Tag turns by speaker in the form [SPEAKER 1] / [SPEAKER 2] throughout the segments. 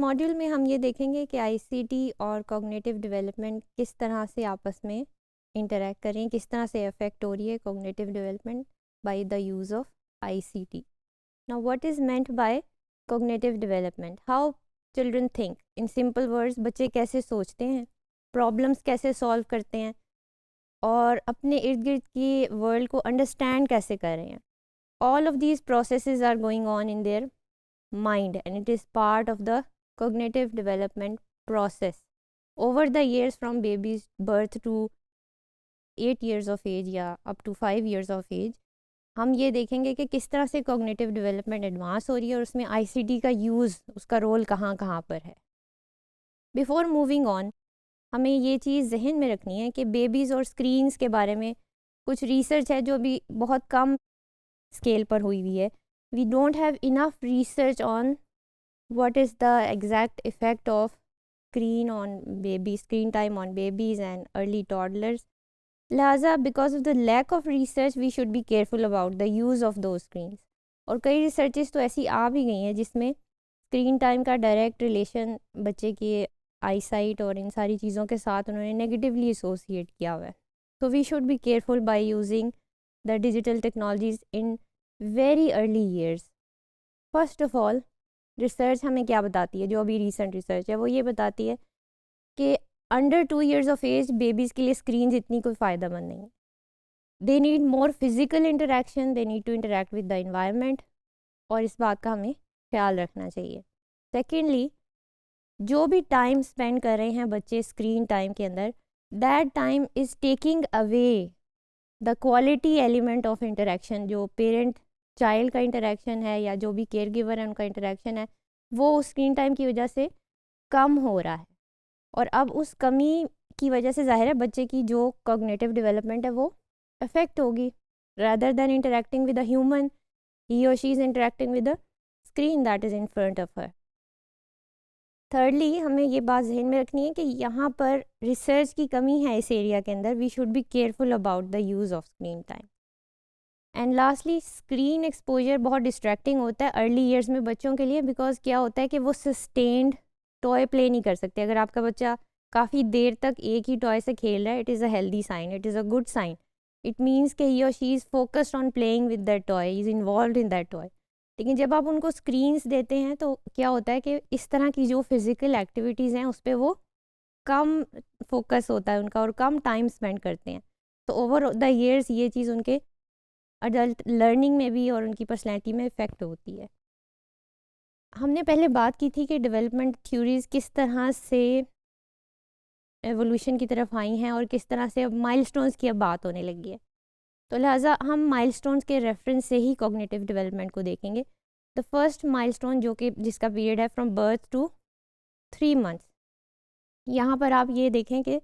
[SPEAKER 1] Module में हम ये देखेंगे कि आईसीटी और कॉग्निटिव डेवलपमेंट किस तरह से आपस में इंटरेक्ट करें, किस तरह से अफेक्ट हो रही है cognitive development by the use of ICT. Now what is meant by cognitive development? How children think. In simple words, बच्चे कैसे सोचते हैं, प्रॉब्लम्स कैसे सॉल्व करते हैं और अपने इर्द गिर्द की वर्ल्ड को अंडरस्टैंड कैसे कर रहे हैं. All of these processes are going on in their mind and it is part of the cognitive development process over the years from baby's birth to 8 years of age या up to 5 years of age. हम ये देखेंगे कि किस तरह से cognitive development advance हो रही है और उसमें ICT का यूज़, उसका रोल कहाँ कहाँ पर है. बिफोर मूविंग ऑन, हमें ये चीज़ जहन में रखनी है कि बेबीज़ और स्क्रीन्स के बारे में कुछ रिसर्च है जो भी बहुत कम स्केल पर हुई है. We don't have enough research on what is the exact effect of screen time on babies and early toddlers. लिहाजा because of the lack of research we should be careful about the use of those screens. और कई researches तो ऐसी आ भी गई हैं जिसमें screen time का डायरेक्ट रिलेशन बच्चे की आई साइट और इन सारी चीज़ों के साथ उन्होंने नेगेटिवली एसोसिएट किया हुआ है. So we should be careful by using the digital technologies in very early years. First of all, research हमें क्या बताती है, जो अभी रीसेंट रिसर्च है वो ये बताती है कि under 2 years of age babies के लिए स्क्रीन्स इतनी कोई फ़ायदेमंद नहीं है. They need more physical interaction, they need to interact with the environment और इस बात का हमें ख्याल रखना चाहिए. सेकेंडली, जो भी टाइम स्पेंड कर रहे हैं बच्चे स्क्रीन टाइम के अंदर, that time is taking away the quality element of interaction. जो पेरेंट चाइल्ड का इंटरेक्शन है या जो भी केयर गिवर है उनका इंटरेक्शन है वो स्क्रीन टाइम की वजह से कम हो रहा है. और अब उस कमी की वजह से ज़ाहिर है बच्चे की जो कॉग्निटिव डेवलपमेंट है वो अफेक्ट होगी. Rather than interacting with a human, he और she is interacting with a screen that is in front of her. Thirdly, हमें ये बात जहन में रखनी है कि यहाँ पर रिसर्च की कमी है इस एरिया के अंदर. We should be careful about the use of screen time. And lastly, screen exposure बहुत डिस्ट्रैक्टिंग होता है अर्ली ईयर्स में बच्चों के लिए. बिकॉज क्या होता है कि वो सस्टेन्ड टॉय प्ले नहीं कर सकते. अगर आपका बच्चा काफ़ी देर तक एक ही टॉय से खेल रहा है, it is a healthy sign, it is a good sign. It means कि ही और she is focused on playing with that toy, is involve in that toy. लेकिन जब आप उनको स्क्रीन्स देते हैं तो क्या होता है कि इस तरह की जो फिज़िकल एक्टिविटीज़ हैं उस पर वो कम फोकस होता है उनका और कम टाइम स्पेंड करते हैं. तो ओवर द ईयर्स ये चीज़ उनके अडल्ट लर्निंग में भी और उनकी पर्सनैलिटी में इफ़ेक्ट होती है. हमने पहले बात की थी कि डेवलपमेंट थ्योरीज़ किस तरह से एवोल्यूशन की तरफ आई हैं और किस तरह से अब माइलस्टोन्स की अब बात होने लगी है. तो लिहाजा हम माइलस्टोन्स के रेफरेंस से ही कॉग्निटिव डेवलपमेंट को देखेंगे. द फर्स्ट माइलस्टोन जो कि जिसका पीरियड है फ्रॉम बर्थ टू 3 months. यहाँ पर आप ये देखें कि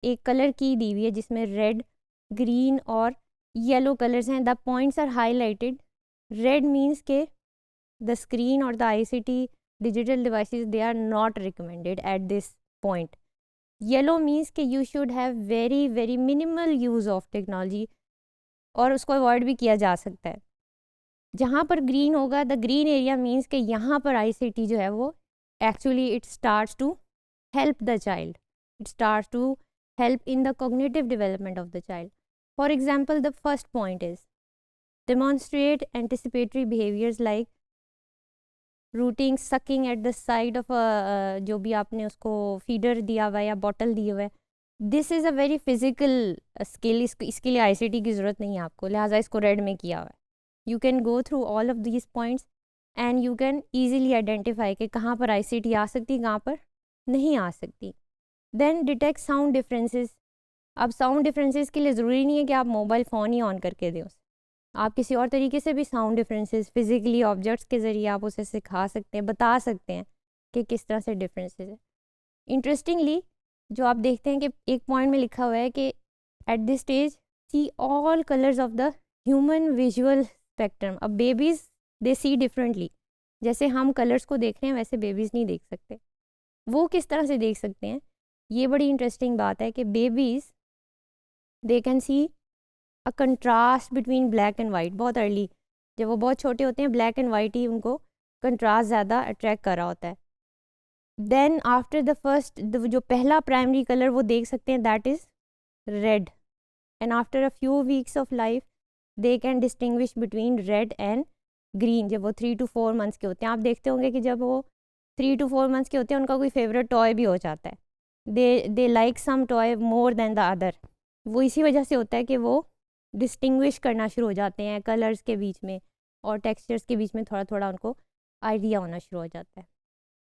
[SPEAKER 1] एक कलर की दी हुई है जिसमें रेड, ग्रीन और येलो कलर्स हैं. The points are highlighted. Red means के द स्क्रीन और the ICT digital devices they are not recommended at this point. Yellow means के you should have very very minimal use of technology और उसको avoid भी किया जा सकता है. जहाँ पर ग्रीन होगा, द ग्रीन एरिया मीन्स के यहाँ पर आईसीटी जो है वो actually it starts to help the child, it starts to help in the cognitive development of the child. For example, the first point is demonstrate anticipatory behaviors like rooting, sucking at the side of a जो भी आपने उसको feeder दिया हुआ है या bottle दी हुआ है. This is a very physical skill. इसके लिए आईसीटी की ज़रूरत नहीं है आपको, लिहाजा इसको रेड में किया हुआ है. You can go through all of these points and you can easily identify कि कहाँ पर आईसीटी आ सकती, कहाँ पर नहीं आ सकती. Then detect sound differences. अब साउंड डिफरेंसेस के लिए ज़रूरी नहीं है कि आप मोबाइल फ़ोन ही ऑन करके दें उसे. आप किसी और तरीके से भी साउंड डिफरेंसेस फिज़िकली ऑब्जेक्ट्स के ज़रिए आप उसे सिखा सकते हैं, बता सकते हैं कि किस तरह से डिफरेंसेस है. इंटरेस्टिंगली जो आप देखते हैं कि एक पॉइंट में लिखा हुआ है कि at this stage see all colours of the human visual spectrum. अब बेबीज़ दे सी डिफरेंटली. जैसे हम कलर्स को देख रहे हैं वैसे बेबीज़ नहीं देख सकते. वो किस तरह से देख सकते हैं, ये बड़ी इंटरेस्टिंग बात है कि babies they can see a contrast between black and white. बहुत अर्ली जब वो बहुत छोटे होते हैं ब्लैक एंड वाइट ही उनको कंट्रास्ट ज़्यादा अट्रैक्ट कर रहा होता है. देन आफ्टर द फर्स्ट, जो पहला प्राइमरी कलर वो देख सकते हैं, that is red, and after a few weeks of life they can distinguish between red and green, जब वो 3 to 4 मंथ्स के होते हैं। आप देखते होंगे कि जब वो 3 to 4 मंथ्स के होते हैं उनका कोई फेवरेट टॉय भी हो जाता है, they like some toy more than the other. वो इसी वजह से होता है कि वो डिस्टिंग्विश करना शुरू हो जाते हैं कलर्स के बीच में और टेक्सचर्स के बीच में, थोड़ा थोड़ा उनको आइडिया होना शुरू हो जाता है।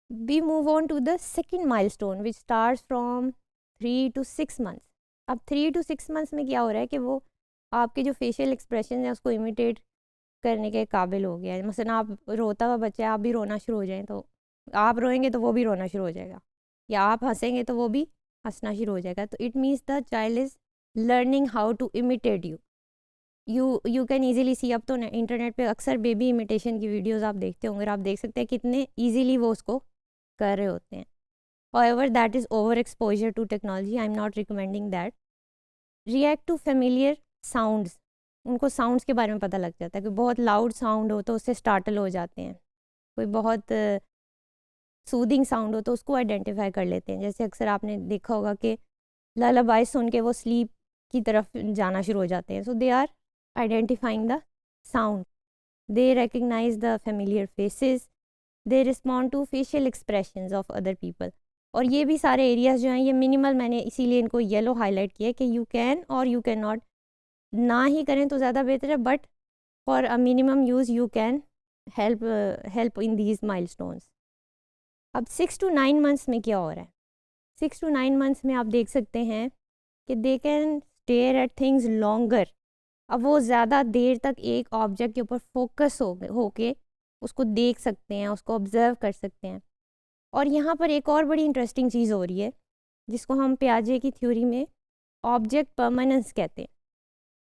[SPEAKER 1] We move on to the second milestone which starts from 3 to 6 months. अब 3 to 6 मंथ्स में क्या हो रहा है कि वो आपके जो फेशियल एक्सप्रेशन है उसको इमिटेट करने के काबिल हो गया है। मसलन आप रोता हुआ बच्चा है, आप भी रोना शुरू हो जाएं तो आप रोएंगे तो वो भी रोना शुरू हो जाएगा, या आप हंसेंगे तो वो भी हंसना शुरू हो जाएगा। तो it means the child is learning how to imitate you can easily see. अब तो इंटरनेट पे अक्सर बेबी इमिटेशन की वीडियोस आप देखते होंगे, आप देख सकते हैं कितने ईजिली वो उसको कर रहे होते हैं। However, that is overexposure to technology. I'm not recommending that. React to familiar sounds. उनको साउंड्स के बारे में पता लग जाता है कि बहुत लाउड साउंड हो तो उससे स्टार्टल हो जाते हैं, कोई बहुत सूदिंग साउंड हो तो उसको आइडेंटिफाई कर लेते हैं। जैसे अक्सर आपने देखा होगा कि ललाबाई सुन के वो स्लीप की तरफ जाना शुरू हो जाते हैं। So they are identifying the sound, they recognise the familiar faces, they respond to facial expressions of other people. और ये भी सारे एरियाज़ जो हैं ये मिनिमल, मैंने इसीलिए इनको येलो हाईलाइट किया कि यू कैन और यू कैन नॉट, ना ही करें तो ज़्यादा बेहतर है, but for a minimum use you can help in these milestones. अब 6 to 9 मंथ्स में क्या हो रहा है? 6 to 9 मंथ्स में आप देख सकते हैं कि they can stare at things longer. अब वो ज़्यादा देर तक एक ऑब्जेक्ट के ऊपर फोकस होके उसको देख सकते हैं, उसको ऑब्ज़र्व कर सकते हैं। और यहाँ पर एक और बड़ी इंटरेस्टिंग चीज़ हो रही है जिसको हम पियाजे की थ्योरी में ऑब्जेक्ट परमानेंस कहते हैं।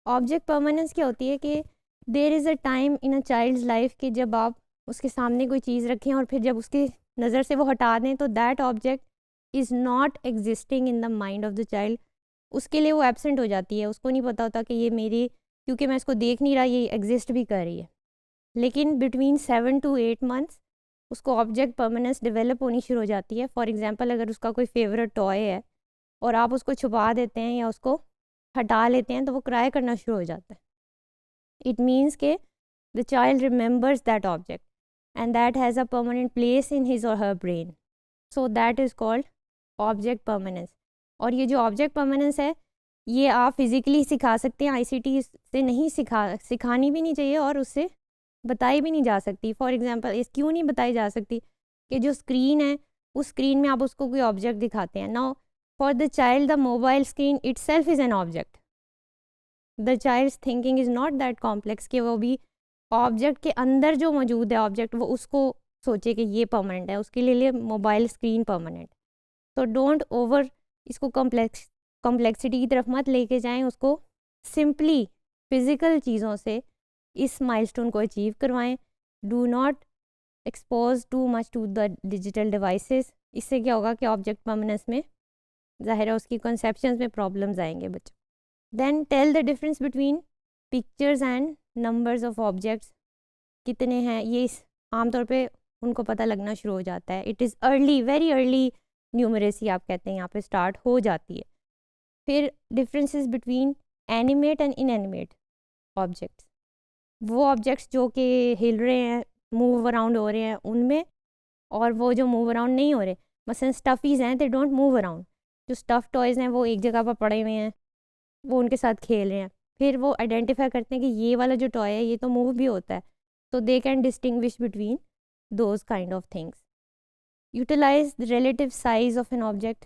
[SPEAKER 1] ऑब्जेक्ट परमानेंस क्या होती है कि there is a time in a child's life कि जब आप उसके सामने कोई चीज़ रखें और फिर जब उसकी नज़र से वो हटा दें तो that object is not existing in the mind of the child. उसके लिए वो एब्सेंट हो जाती है, उसको नहीं पता होता कि ये मेरी, क्योंकि मैं इसको देख नहीं रहा, ये एग्जिस्ट भी कर रही है। लेकिन बिटवीन 7 to 8 मंथ्स उसको ऑब्जेक्ट परमानेंस डेवलप होनी शुरू हो जाती है। फॉर एग्जांपल अगर उसका कोई फेवरेट टॉय है और आप उसको छुपा देते हैं या उसको हटा लेते हैं तो वो क्राई करना शुरू हो जाता है। इट मीन्स के the child remembers that object and that has a permanent place in his or her brain, so that is called object permanence. और ये जो ऑब्जेक्ट परमानेंस है ये आप फिज़िकली सिखा सकते हैं, आईसीटी से नहीं सिखानी भी नहीं चाहिए और उससे बताई भी नहीं जा सकती। फॉर एग्जांपल इस क्यों नहीं बताई जा सकती कि जो स्क्रीन है उस स्क्रीन में आप उसको कोई ऑब्जेक्ट दिखाते हैं। Now for the child the mobile screen itself is an object. The child's thinking is not that complex कि वो भी ऑब्जेक्ट के अंदर जो मौजूद है ऑब्जेक्ट वो उसको सोचे कि ये परमानेंट है, उसके लिए मोबाइल स्क्रीन परमानेंट। तो डोंट ओवर इसको कॉम्प्लेक्सिटी की तरफ मत लेके जाएं, उसको सिंपली फिज़िकल चीज़ों से इस माइलस्टोन को अचीव करवाएं। Do not expose too much to the digital devices. इससे क्या होगा कि ऑब्जेक्ट परमानेंस में ज़ाहिर है उसकी कंसेप्शंस में प्रॉब्लम्स आएंगे बच्चों। Then tell the difference between pictures and numbers of objects. कितने हैं ये आमतौर पे उनको पता लगना शुरू हो जाता है। It is early, very early numeracy आप कहते हैं यहाँ पे स्टार्ट हो जाती है। फिर differences between animate and inanimate objects, वो ऑब्जेक्ट्स जो कि हिल रहे हैं, मूव अराउंड हो रहे हैं उनमें, और वो जो मूव अराउंड नहीं हो रहे, मसलन स्टफ़ीज़ हैं, दे डोंट मूव अराउंड। जो स्टफ़ टॉयज़ हैं वो एक जगह पर पड़े हुए हैं, वो उनके साथ खेल रहे हैं। फिर वो आइडेंटिफाई करते हैं कि ये वाला जो टॉय है ये तो मूव भी होता है, तो they can distinguish between those kind of things. Utilise the relative size of an object.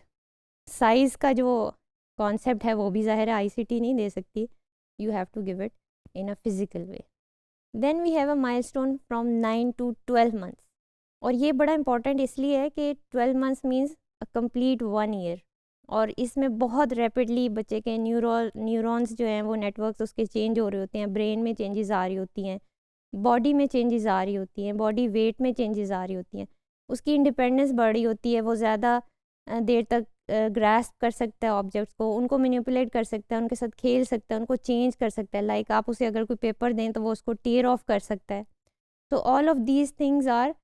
[SPEAKER 1] Size का जो कॉन्सेप्ट है वो भी ज़ाहिर है आईसीटी नहीं दे सकती, you have to give it in a physical way. Then we have a milestone from 9 to 12 months. और ये बड़ा इंपॉर्टेंट इसलिए है कि 12 months means a complete 1 year, और इसमें बहुत रैपिडली बच्चे के न्यूरॉन्स जो हैं वो नेटवर्क्स उसके चेंज हो रहे होते हैं, ब्रेन में चेंजेस आ रही होती हैं, बॉडी में चेंजेस आ रही होती हैं, बॉडी वेट में चेंजेस आ रही होती हैं, उसकी इंडिपेंडेंस बढ़ रही होती है, वो ज़्यादा देर तक ग्रास्प कर सकता है ऑब्जेक्ट्स को, उनको मैनिपुलेट कर सकता है, उनके साथ खेल सकता है, उनको चेंज कर सकता है। लाइक आप उसे अगर कोई पेपर दें तो वो उसको टेयर ऑफ कर सकता है। तो all of these things are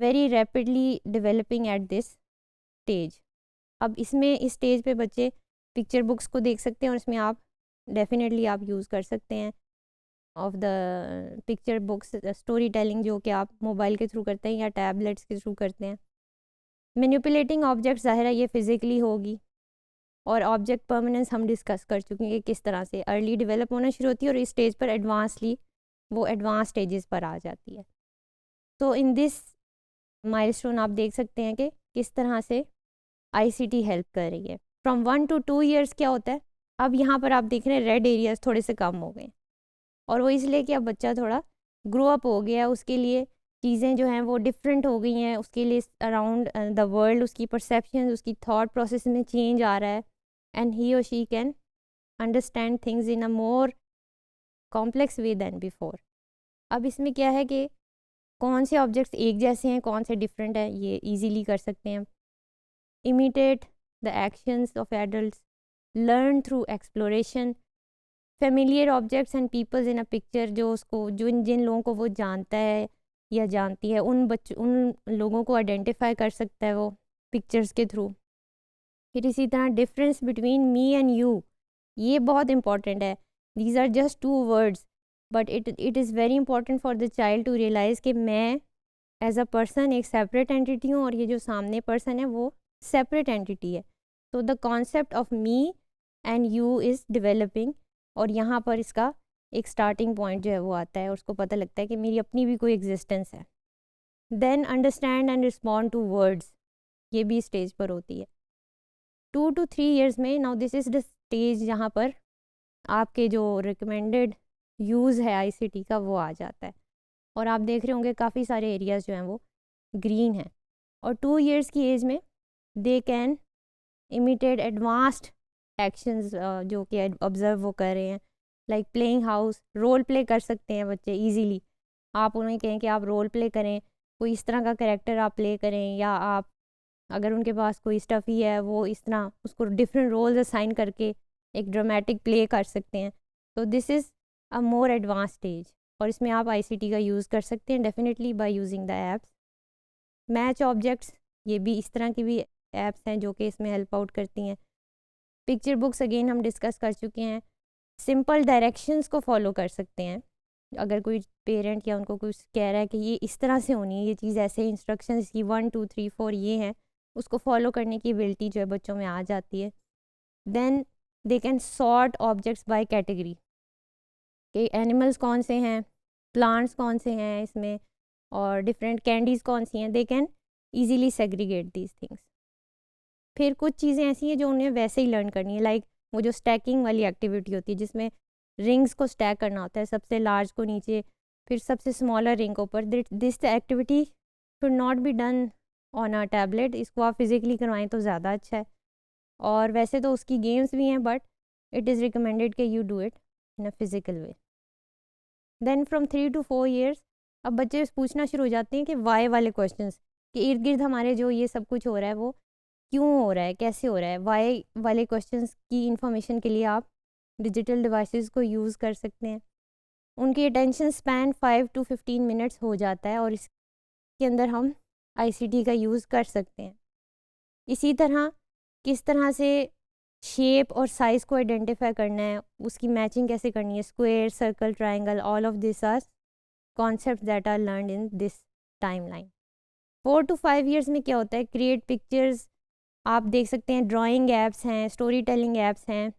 [SPEAKER 1] very rapidly developing at this stage. अब इसमें इस स्टेज पे बच्चे पिक्चर बुक्स को देख सकते हैं और इसमें आप डेफिनेटली आप यूज़ कर सकते हैं of the picture books story telling, जो कि आप मोबाइल के थ्रू करते हैं या टैबलेट्स के थ्रू करते हैं। मैनिपुलेटिंग ऑब्जेक्ट ज़ाहिर है ये फिज़िकली होगी, और ऑब्जेक्ट परमानेंस हम डिस्कस कर चुके हैं कि किस तरह से अर्ली डेवलप होना शुरू होती है और इस स्टेज पर एडवांसली वो एडवांस स्टेजेस पर आ जाती है। तो इन दिस माइलस्टोन आप देख सकते हैं कि किस तरह से आईसीटी हेल्प कर रही है। फ्रॉम 1 to 2 ईयर्स क्या होता है, अब यहाँ पर आप देख रहे हैं रेड एरियाज थोड़े से कम हो गए, और वो इसलिए कि अब बच्चा थोड़ा ग्रो अप हो गया, उसके लिए चीज़ें जो हैं वो डिफरेंट हो गई हैं, उसके लिए अराउंड द वर्ल्ड उसकी परसेप्शन, उसकी थॉट प्रोसेस में चेंज आ रहा है, एंड ही और she can understand things in a more complex way then before. अब इसमें क्या है कि कौन से ऑब्जेक्ट्स एक जैसे हैं, कौन से डिफरेंट हैं, ये इजीली कर सकते हैं। Imitate the actions of adults, learn through exploration, familiar objects and peoples in a picture, जो उसको जिन जिन लोगों को वो जानता है या जानती है उन लोगों को आइडेंटिफाई कर सकता है वो पिक्चर्स के थ्रू। फिर इसी तरह difference between me and you, ये बहुत इंपॉर्टेंट है। These are just 2 words but it is very important for the child to realise कि मैं एज अ पर्सन एक सेपरेट एंटिटी हूँ और ये जो सामने पर्सन है वो सेपरेट एंटिटी है। तो the concept of me and you is developing, और यहाँ पर इसका एक स्टार्टिंग पॉइंट जो है वो आता है और उसको पता लगता है कि मेरी अपनी भी कोई एग्जिस्टेंस है। Then understand and respond to words, ये भी स्टेज पर होती है 2 to 3 ईयर्स में। Now this is the stage जहाँ पर आपके जो रिकमेंडेड यूज़ है आईसीटी का वो आ जाता है, और आप देख रहे होंगे काफ़ी सारे एरियाज़ जो हैं वो ग्रीन हैं। और 2 ईयर्स की एज में they can imitate advanced actions जो कि ऑब्ज़र्व वो कर रहे हैं, like playing house, role play कर सकते हैं बच्चे इजीली। आप उन्हें कहें कि आप रोल प्ले करें, कोई इस तरह का कैरेक्टर आप प्ले करें, या आप अगर उनके पास कोई स्टफ़ी है वो इस तरह उसको डिफरेंट रोल्स असाइन करके एक ड्रामेटिक प्ले कर सकते हैं। तो this is a more advance stage, और इसमें आप आईसीटी का यूज़ कर सकते हैं definitely by using the apps. Match objects, ये भी इस तरह की भी एप्स हैं जो कि इसमें हेल्प आउट करती हैं। पिक्चर बुक्स अगेन हम डिस्कस कर चुके हैं। सिंपल डायरेक्शंस को फॉलो कर सकते हैं, अगर कोई पेरेंट या उनको कुछ कह रहा है कि ये इस तरह से होनी है, ये चीज़ ऐसे इंस्ट्रक्शंस की 1 2 3 4 ये हैं, उसको फॉलो करने की एबिलिटी जो है बच्चों में आ जाती है। Then they can sort objects by category, कि एनिमल्स कौन से हैं, प्लांट्स कौन से हैं इसमें, और डिफरेंट कैंडीज़ कौन सी हैं, they can easily segregate these things. फिर कुछ चीज़ें ऐसी हैं जो उन्हें वैसे ही लर्न करनी है, लाइक वो जो स्टैकिंग वाली एक्टिविटी होती है जिसमें रिंग्स को स्टैक करना होता है, सबसे लार्ज को नीचे फिर सबसे स्मॉलर रिंग को ऊपर। This activity should not be done on a tablet, इसको आप फिज़िकली करवाएं तो ज़्यादा अच्छा है। और वैसे तो उसकी गेम्स भी हैं बट इट इज़ रिकमेंडेड कि you do it in a physical way. Then from 3 to 4 years अब बच्चे पूछना शुरू हो जाते हैं कि वाई वाले क्वेश्चंस, कि इर्द गिर्द हमारे जो ये सब कुछ हो रहा है वो क्यों हो रहा है, कैसे हो रहा है। वाई वाले क्वेश्चंस की इंफॉर्मेशन के लिए आप डिजिटल डिवाइसेस को यूज़ कर सकते हैं। उनकी अटेंशन स्पैन 5 to 15 मिनट्स हो जाता है और इसके अंदर हम आईसीटी का यूज़ कर सकते हैं। इसी तरह किस तरह से शेप और साइज़ को आइडेंटिफाई करना है, उसकी मैचिंग कैसे करनी है, square, circle, triangle, all of this are concept that are learn in this timeline. 4 to 5 years में क्या होता है, क्रिएट पिक्चर्स, आप देख सकते हैं ड्राइंग एप्स हैं, स्टोरी टेलिंग एप्स हैं,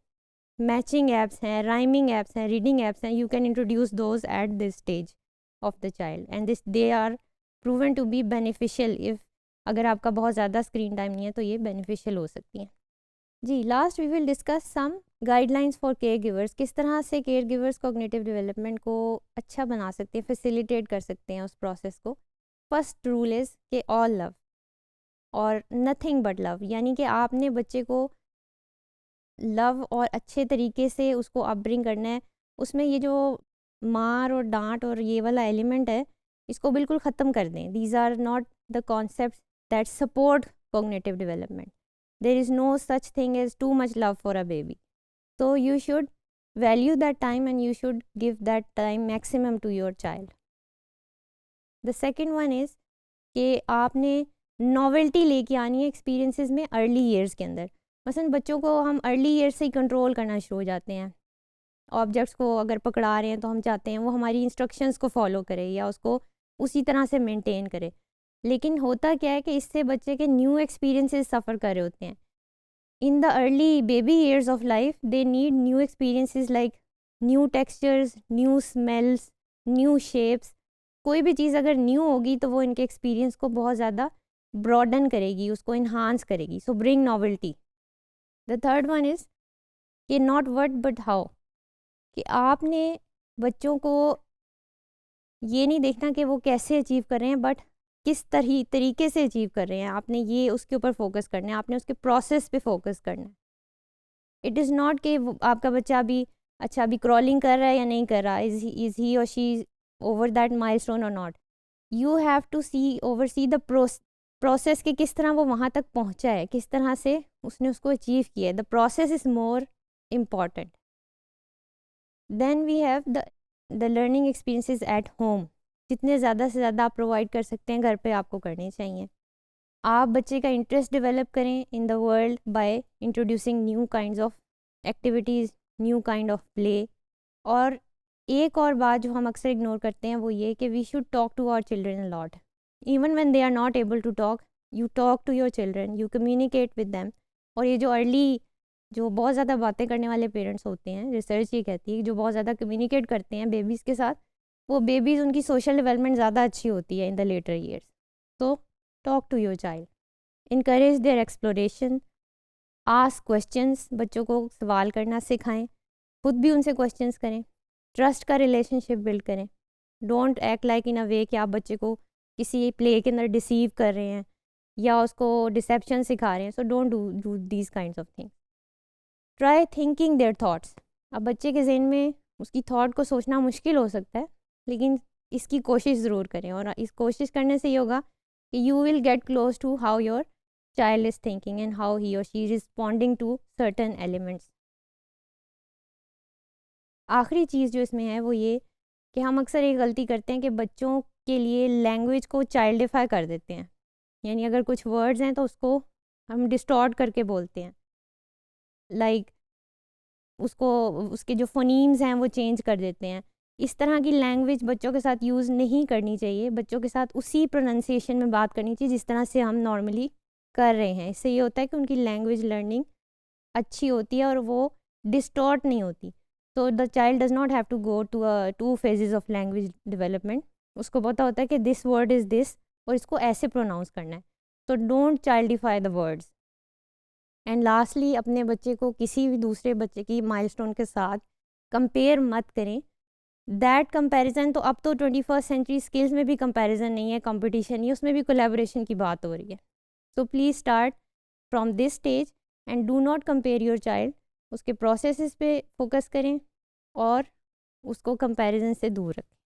[SPEAKER 1] मैचिंग एप्स हैं, राइमिंग एप्स हैं, रीडिंग एप्स हैं। You can introduce those at this stage of the child and this they are proven to be beneficial. If अगर आपका बहुत ज़्यादा स्क्रीन टाइम नहीं है तो ये बेनिफिशियल हो सकती हैं। जी, last we will discuss some guidelines for care givers, किस तरह से केयर गिवर्स कॉग्निटिव डेवलपमेंट को अच्छा बना सकते हैं, फैसिलिटेट कर सकते हैं उस प्रोसेस को। फर्स्ट रूल इज़ कि ऑल लव और नथिंग बट लव, यानी कि आपने बच्चे को लव और अच्छे तरीके से उसको अपब्रिंग करना है। उसमें ये जो मार और डांट और ये वाला एलिमेंट है इसको बिल्कुल ख़त्म कर दें। These are not the concept that support cognitive development. There is no such thing as too much love for a baby. So you should value that time and you should give that time maximum to your child. The second one is कि आपने novelty लेके आनी है experiences में early years के अंदर। मसलन बच्चों को हम अर्ली ईयर्स से ही कंट्रोल करना शुरू हो जाते हैं। ऑब्जेक्ट्स को अगर पकड़ा रहे हैं तो हम चाहते हैं वो हमारी इंस्ट्रक्शंस को फॉलो करे या उसको उसी तरह से मेंटेन करे, लेकिन होता क्या है कि इससे बच्चे के न्यू एक्सपीरियंसेस सफ़र कर रहे होते हैं। In the early baby years of life they need new experiences like new textures, new smells, new shapes. कोई भी चीज़ अगर न्यू होगी तो वो इनके एक्सपीरियंस को बहुत ज़्यादा ब्रॉडन करेगी, उसको इन्हांस करेगी। सो bring novelty. The third one is कि नॉट व्हाट बट हाउ, कि आपने बच्चों को ये नहीं देखना कि वो कैसे अचीव कर रहे हैं, बट किस तरीके से अचीव कर रहे हैं। आपने ये उसके ऊपर फोकस करना है, आपने उसके प्रोसेस पे फोकस करना है। इट इज़ नॉट कि आपका बच्चा अभी क्रॉलिंग कर रहा है या नहीं कर रहा, इज़ ही और शी ओवर दैट माइलस्टोन और not. You have to see the process के किस तरह वो वहाँ तक पहुँचा है, किस तरह से उसने उसको अचीव किया है। The process is more important. Then we have the learning experiences at home. जितने ज़्यादा से ज़्यादा आप प्रोवाइड कर सकते हैं घर पे आपको करने चाहिए। आप बच्चे का इंटरेस्ट डेवलप करें in the world by introducing new kinds of activities, new kind of play. और एक और बात जो हम अक्सर इग्नोर करते हैं वो ये कि we should talk to our children a lot. Even when they are not able to talk, you talk to your children, you communicate with them. और ये जो बहुत ज़्यादा बातें करने वाले पेरेंट्स होते हैं, रिसर्च ये कहती है कि जो बहुत ज़्यादा कम्युनिकेट करते हैं बेबीज़ के साथ, वो बेबीज़ उनकी सोशल डेवलपमेंट ज़्यादा अच्छी होती है in the later years. So talk to your child, encourage their exploration, ask questions. बच्चों को सवाल करना सिखाएं, खुद भी उनसे क्वेश्चंस करें, ट्रस्ट का रिलेशनशिप बिल्ड करें। डोंट एक्ट लाइक इन अ वे कि आप बच्चे को किसी प्ले के अंदर डिसीव कर रहे हैं या उसको डिसेप्शन सिखा रहे हैं। So don't do these kinds of things. Try thinking their thoughts. अब बच्चे के जहन में उसकी थाट को सोचना मुश्किल हो सकता है, लेकिन इसकी कोशिश ज़रूर करें। और इस कोशिश करने से ये होगा कि you will get close to how your child is thinking and how he और she is responding to certain elements. आखिरी चीज़ जो इसमें है वो ये कि हम अक्सर ये गलती करते हैं कि बच्चों के लिए लैंग्वेज को चाइल्डिफाई कर देते हैं। यानी अगर कुछ वर्ड्स हैं तो उसको हम डिस्टॉर्ट करके बोलते हैं, लाइक उसको उसके जो फोनीम्स हैं वो चेंज कर देते हैं। इस तरह की लैंग्वेज बच्चों के साथ यूज़ नहीं करनी चाहिए। बच्चों के साथ उसी प्रोनाउंसिएशन में बात करनी चाहिए जिस तरह से हम नॉर्मली कर रहे हैं। इससे ये होता है कि उनकी लैंग्वेज लर्निंग अच्छी होती है और वो डिस्टॉर्ट नहीं होती। तो the child does not have to go to two phases of language development. उसको पता होता है कि दिस वर्ड इज़ दिस और इसको ऐसे प्रोनाउंस करना है। तो don't childify the words. And lastly, अपने बच्चे को किसी भी दूसरे बच्चे की माइलस्टोन के साथ कंपेयर मत करें। दैट कंपैरिजन तो अब तो 21st सेंचुरी स्किल्स में भी कंपैरिजन नहीं है, कंपटीशन नहीं है, उसमें भी कोलैबोरेशन की बात हो रही है। So please start from this stage and do not compare your child. उसके प्रोसेसेस पे फोकस करें और उसको कंपैरिजन से दूर रखें।